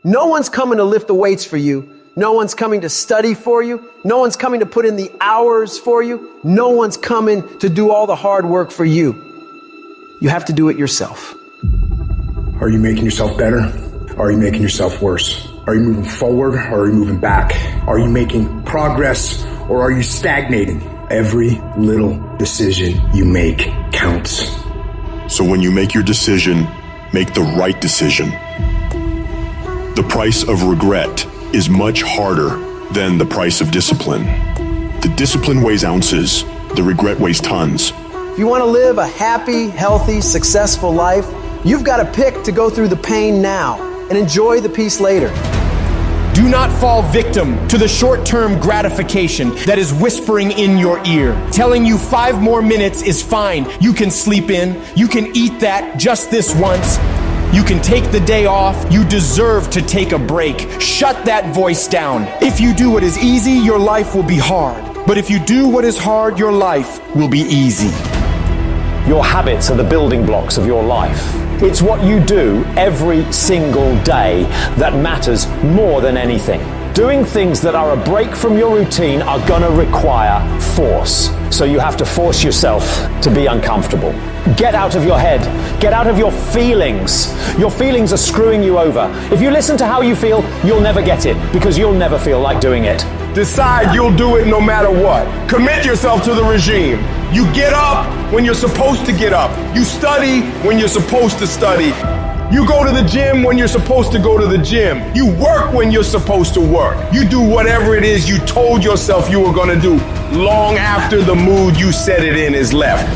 No one's coming to lift the weights for you. No one's coming to study for you. No one's coming to put in the hours for you. No one's coming to do all the hard work for you. You have to do it yourself. Are you making yourself better? Or are you making yourself worse? Are you moving forward or are you moving back? Are you making progress or are you stagnating? Every little decision you make counts. So when you make your decision, make the right decision. The price of regret is much harder than the price of discipline. The discipline weighs ounces, the regret weighs tons. If you want to live a happy, healthy, successful life, you've got to pick to go through the pain now and enjoy the peace later. Do not fall victim to the short-term gratification that is whispering in your ear, telling you 5 more minutes is fine. You can sleep in. You can eat that just this once. You can take the day off. You deserve to take a break. Shut that voice down. If you do what is easy, your life will be hard. But if you do what is hard, your life will be easy. Your habits are the building blocks of your life. It's what you do every single day that matters more than anything. Doing things that are a break from your routine are gonna require force. So you have to force yourself to be uncomfortable. Get out of your head. Get out of your feelings. Your feelings are screwing you over. If you listen to how you feel, you'll never get it because you'll never feel like doing it. Decide you'll do it no matter what. Commit yourself to the regime. You get up when you're supposed to get up. You study when you're supposed to study. You go to the gym when you're supposed to go to the gym. You work when you're supposed to work. You do whatever it is you told yourself you were gonna do long after the mood you set it in is left.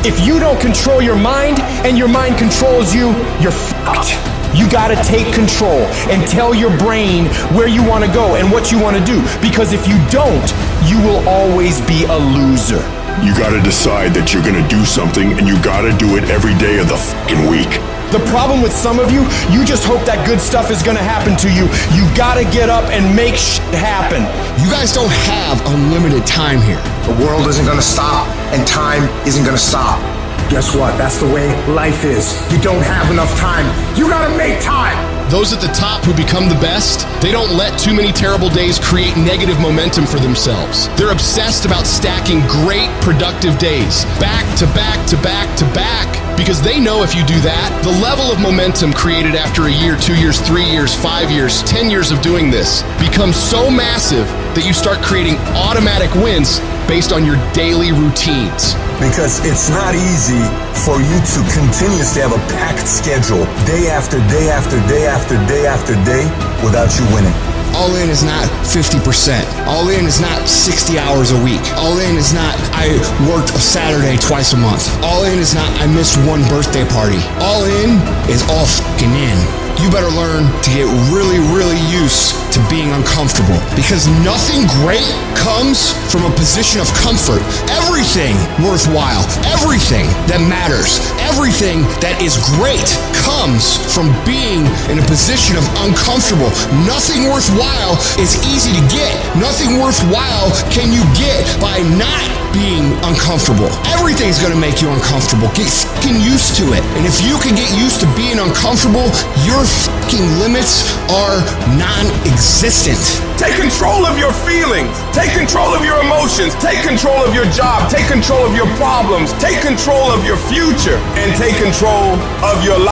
If you don't control your mind and your mind controls you, you're fucked. You gotta take control and tell your brain where you wanna go and what you wanna do. Because if you don't, you will always be a loser. You gotta decide that you're gonna do something and you gotta do it every day of the fucking week. The problem with some of you, you just hope that good stuff is gonna happen to you. You gotta get up and make shit happen. You guys don't have unlimited time here. The world isn't gonna stop and time isn't gonna stop. Guess what? That's the way life is. You don't have enough time. You gotta make time. Those at the top who become the best, they don't let too many terrible days create negative momentum for themselves. They're obsessed about stacking great, productive days, back to back to back to back, because they know if you do that, the level of momentum created after a year, 2 years, 3 years, 5 years, 10 years of doing this becomes so massive that you start creating automatic wins based on your daily routines. Because it's not easy for you to continuously have a packed schedule day after day after day after day after day without you winning. All in is not 50%. All in is not 60 hours a week. All in is not I worked a Saturday twice a month. All in is not I missed one birthday party. All in is all fucking in. You better learn to get really, really used to being uncomfortable, because nothing great comes from a position of comfort. Everything worthwhile, everything that matters, everything that is great comes from being in a position of uncomfortable. Nothing worthwhile is easy to get. Nothing worthwhile can you get by not being uncomfortable. Everything's gonna make you uncomfortable. Get fucking used to it. And if you can get used to being uncomfortable, your fucking limits are non-existent. Take control of your feelings. Take control of your emotions. Take control of your job. Take control of your problems. Take control of your future. And take control of your life.